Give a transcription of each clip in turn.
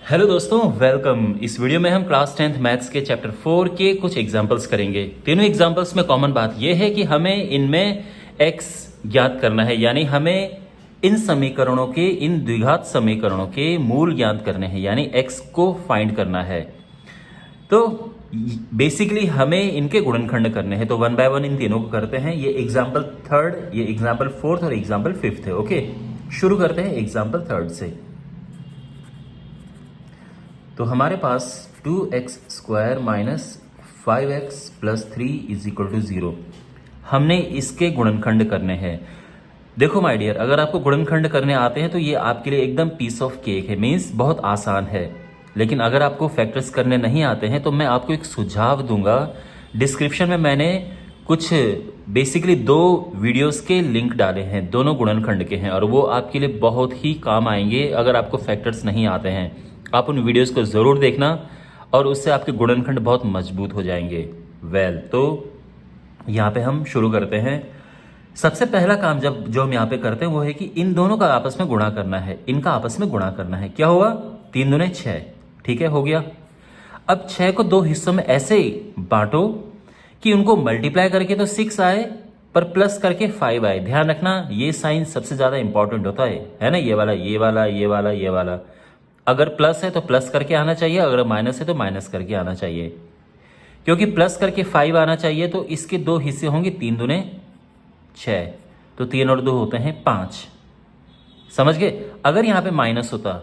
Hello दोस्तों, welcome. इस video में हम क्लास 10th मैथ्स के चैप्टर 4 के कुछ एग्जांपल्स करेंगे। तीनों एग्जांपल्स में कॉमन बात यह है कि हमें इनमें x ज्ञात करना है, यानी हमें इन समीकरणों के, इन द्विघात समीकरणों के मूल ज्ञात करने हैं, यानी x को फाइंड करना है। तो बेसिकली हमें इनके गुणनखंड करने हैं, तो वन बाय वन इन तीनों को करते हैं। ये एग्जाम्पल थर्ड, ये एग्जाम्पल फोर्थ और एग्जाम्पल फिफ्थ है। ओके, शुरू करते हैं एग्जाम्पल थर्ड से। तो हमारे पास 2x² minus 5x plus 3 is equal to 0। हमने इसके गुणनखंड करने हैं। देखो माय डियर, अगर आपको गुणनखंड करने आते हैं तो ये आपके लिए एकदम पीस ऑफ केक है, मीन्स बहुत आसान है। लेकिन अगर आपको फैक्टर्स करने नहीं आते हैं तो मैं आपको एक सुझाव दूंगा। डिस्क्रिप्शन में मैंने कुछ बेसिकली 2 वीडियोस के लिंक डाले हैं, दोनों गुणनखंड के हैं, और वो आपके लिए बहुत ही काम आएंगे अगर आपको फैक्टर्स नहीं आते हैं। आप उन वीडियोस को ज़रूर देखना और उससे आपके गुणनखंड बहुत मजबूत हो जाएंगे। तो यहाँ पे हम शुरू करते हैं। सबसे पहला काम जो हम यहाँ पे करते हैं वो है कि इन दोनों का आपस में गुणा करना है, इनका आपस में गुणा करना है। क्या होगा? 3 दूने 6। ठीक है, हो गया। अब 6 को 2 हिस्सों में ऐसे बांटो कि उनको मल्टीप्लाई करके तो 6 आए, पर प्लस करके 5 आए। ध्यान रखना, ये साइन सबसे ज्यादा इंपॉर्टेंट होता है ना। ये वाला, ये वाला, ये वाला, ये वाला। अगर प्लस है तो प्लस करके आना चाहिए, अगर माइनस है तो माइनस करके आना चाहिए। क्योंकि प्लस करके 5 आना चाहिए तो इसके 2 हिस्से होंगे, 3 दूने 6, तो 3 और 2 होते हैं 5। समझ गए? अगर यहाँ पे माइनस होता,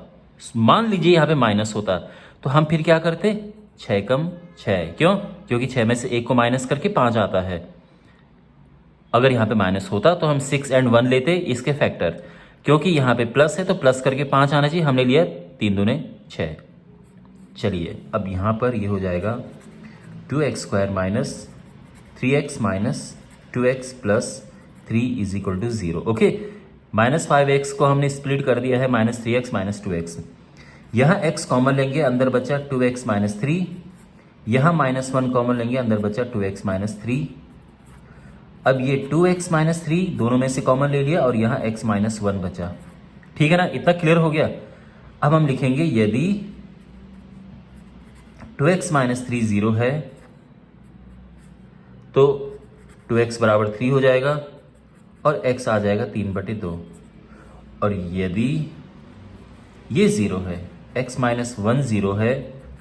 मान लीजिए यहाँ पे माइनस होता, तो हम फिर क्या करते? 6 कम 6। क्यों? क्योंकि 6 में से 1 को माइनस करके 5 आता है। अगर यहाँ पे माइनस होता तो हम 6 एंड 1 लेते, इसके फैक्टर। क्योंकि यहाँ पे प्लस है तो प्लस करके 5 आना चाहिए, हमने लिया 3 दूने 6। चलिए, अब यहाँ पर ये हो जाएगा 2x² minus 3x minus 2x plus 3 is equal to 0। Okay, minus 5x को हमने स्प्लिट कर दिया है, माइनस 3x माइनस 2x। यहाँ x कॉमन लेंगे, अंदर बचा 2x माइनस 3। यहाँ माइनस 1 कॉमन लेंगे, अंदर बचा 2x माइनस 3। अब ये 2x माइनस 3 दोनों में से कॉमन ले लिया और यहाँ x माइनस 1 बचा। ठीक है ना, इतना क्लियर हो गया। अब हम लिखेंगे यदि 2x माइनस 3 0 है तो 2x बराबर 3 हो जाएगा और x आ जाएगा 3/2। और यदि ये 0 है, x माइनस 1 0 है,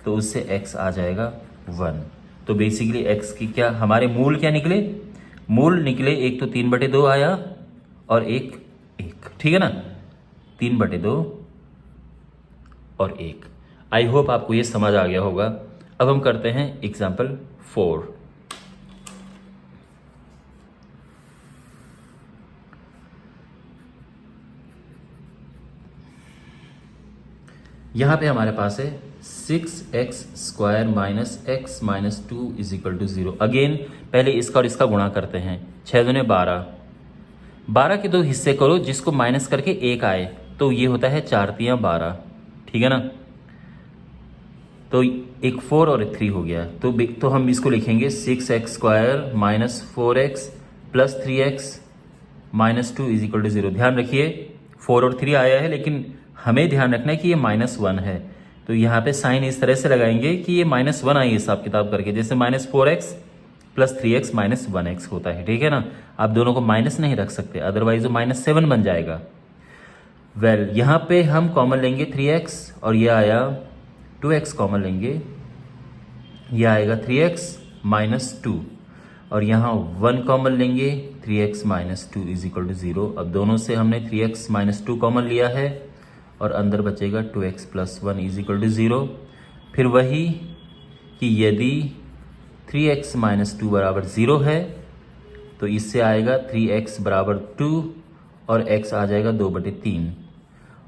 तो उससे x आ जाएगा 1। तो बेसिकली x की क्या, हमारे मूल क्या निकले? मूल निकले, एक तो 3/2 आया और एक 1। ठीक है ना, 3/2 और 1। आई होप आपको ये समझ आ गया होगा। अब हम करते हैं एग्जाम्पल 4। यहां पे हमारे पास है 6x² minus x minus 2 is equal to 0। Again पहले इसका और इसका गुणा करते हैं। 6 दूने 12, 12 के 2 हिस्से करो, जिसको माइनस करके 1 आए, तो ये होता है 4 तियां 12। ठीक है ना, तो एक 4 और एक 3 हो गया। तो हम इसको लिखेंगे 6x² minus 4x plus 3x minus 2 is equal to 0। ध्यान रखिए 4 और 3 आया है, लेकिन हमें ध्यान रखना है कि ये -1 है। तो यहाँ पे साइन इस तरह से लगाएंगे कि ये -1 आई हिसाब किताब करके, जैसे -4x plus 3x minus 1x होता है। ठीक है ना, आप दोनों को माइनस नहीं रख सकते, अदरवाइज वो -7 बन जाएगा। यहाँ पे हम कॉमन लेंगे 3x और ये आया 2x कॉमन लेंगे, ये आएगा 3x माइनस 2, और यहाँ 1 कॉमन लेंगे, 3x minus 2 is equal to 0। अब दोनों से हमने 3x माइनस 2 कॉमन लिया है और अंदर बचेगा 2x plus 1 is equal to 0। फिर वही कि यदि 3x माइनस 2 बराबर 0 है तो इससे आएगा 3x बराबर 2 और x आ जाएगा 2/3।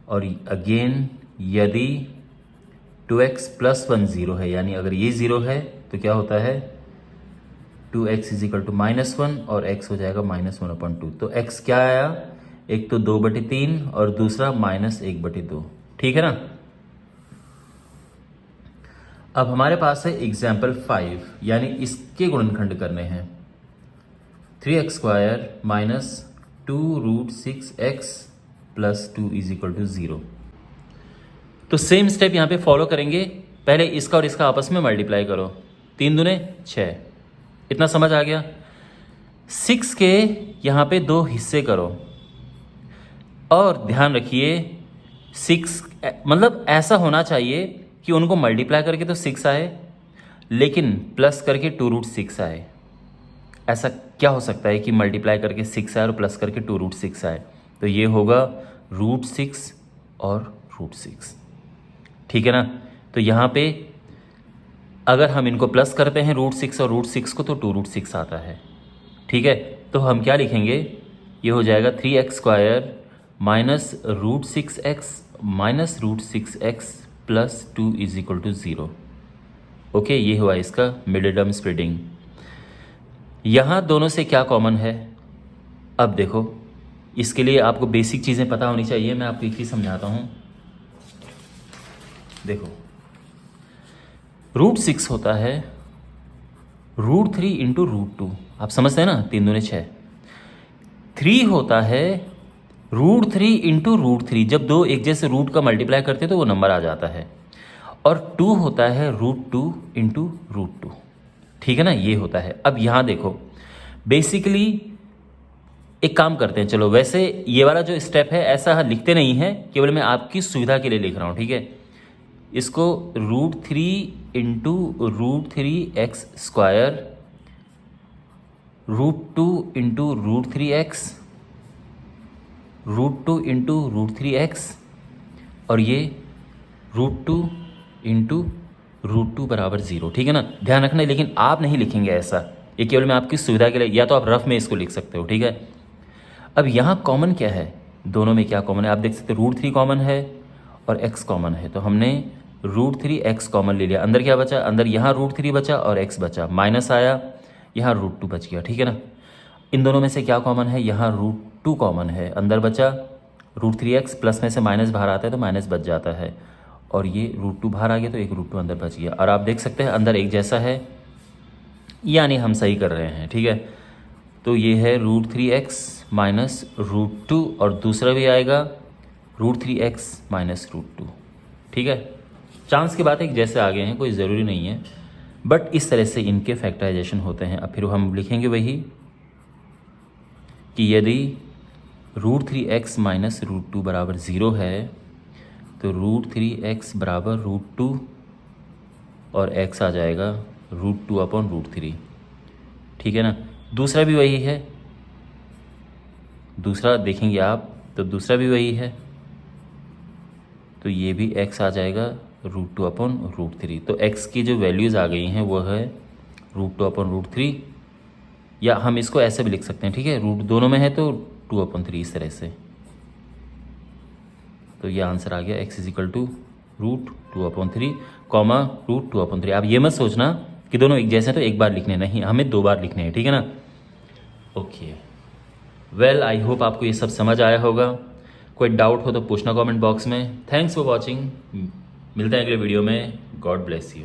और अगेन यदि 2x प्लस 1 0 है, यानी अगर ये 0 है तो क्या होता है 2x इज इक्वल टू -1 और x हो जाएगा -1/2। तो x क्या आया? एक तो 2/3 और दूसरा -1/2। ठीक है ना। अब हमारे पास है एग्जाम्पल 5, यानी इसके गुणनखंड करने हैं। 3x² minus 2√6x plus 2 is equal to 0। तो सेम स्टेप यहाँ पे फॉलो करेंगे। पहले इसका और इसका आपस में मल्टीप्लाई करो, 3 दूने 6, इतना समझ आ गया। 6 के यहाँ पे 2 हिस्से करो और ध्यान रखिए 6 मतलब ऐसा होना चाहिए कि उनको मल्टीप्लाई करके तो 6 आए लेकिन प्लस करके 2√6 आए। ऐसा क्या हो सकता है कि मल्टीप्लाई करके 6 आए और प्लस करके 2√6 आए? तो ये होगा √6 और √6, ठीक है ना। तो यहाँ पे अगर हम इनको प्लस करते हैं √6 और √6 को तो 2√6 आता है, ठीक है। तो हम क्या लिखेंगे, ये हो जाएगा 3x² minus √6x minus √6x plus 2 = 0। Okay, ये हुआ इसका मिडिल टर्म स्प्लिटिंग। यहाँ दोनों से क्या कॉमन है? अब देखो, इसके लिए आपको बेसिक चीज़ें पता होनी चाहिए। मैं आपको एक चीज़ समझाता हूँ। देखो, √6 होता है √3 × √2, आप समझते हैं ना, 3 दूने 6। 3 होता है √3 × √3, जब दो एक जैसे रूट का मल्टीप्लाई करते तो वो नंबर आ जाता है। और 2 होता है √2 × √2, ठीक है ना, ये होता है। अब यहाँ देखो, बेसिकली एक काम करते हैं, चलो वैसे ये वाला जो स्टेप है ऐसा लिखते नहीं है, केवल मैं आपकी सुविधा के लिए लिख रहा हूँ, ठीक है। इसको √3 × √3x² √2 × √3x √2 × √3x और ये √2 × √2 = 0, ठीक है ना। ध्यान रखना, लेकिन आप नहीं लिखेंगे ऐसा, ये केवल मैं आपकी सुविधा के लिए, या तो आप रफ में इसको लिख सकते हो, ठीक है। अब यहाँ कॉमन क्या है, दोनों में क्या कॉमन है आप देख सकते हो। √3 कॉमन है और x कॉमन है, तो हमने √3x कॉमन ले लिया। अंदर क्या बचा, अंदर यहाँ √3 बचा और x बचा, माइनस आया, यहाँ √2 बच गया, ठीक है ना। इन दोनों में से क्या कॉमन है, यहाँ √2 कॉमन है, अंदर बचा √3x, प्लस में से माइनस बाहर आता है तो माइनस बच जाता है, और ये √2 बाहर आ गया तो एक √2 अंदर बच गया। और आप देख सकते हैं अंदर एक जैसा है, यानी हम सही कर रहे हैं, ठीक है। तो ये है √3x माइनस √2 और दूसरा भी आएगा √3x माइनस √2, ठीक है। चांस की बात है कि जैसे आगे हैं, कोई ज़रूरी नहीं है, बट इस तरह से इनके फैक्टराइजेशन होते हैं। अब फिर हम लिखेंगे वही कि यदि √3x माइनस √2 = 0 है तो √3x = √2 और x आ जाएगा √2/√3, ठीक है ना। दूसरा भी वही है, दूसरा देखेंगे आप तो दूसरा भी वही है, तो ये भी x आ जाएगा √2/√3। तो x की जो वैल्यूज़ आ गई हैं वो है √2/√3, या हम इसको ऐसे भी लिख सकते हैं, ठीक है। रूट दोनों में है तो 2/3 इस तरह से। तो ये आंसर आ गया x = √2/3 कॉमा √2/3। आप ये मत सोचना कि दोनों एक जैसे हैं तो एक बार लिखने, नहीं, हमें 2 बार लिखने हैं, ठीक है ना। ओके, वेल आई होप आपको ये सब समझ आया होगा। कोई डाउट हो तो पूछना कमेंट बॉक्स में। थैंक्स फॉर वॉचिंग, मिलते हैं अगले वीडियो में। God bless you.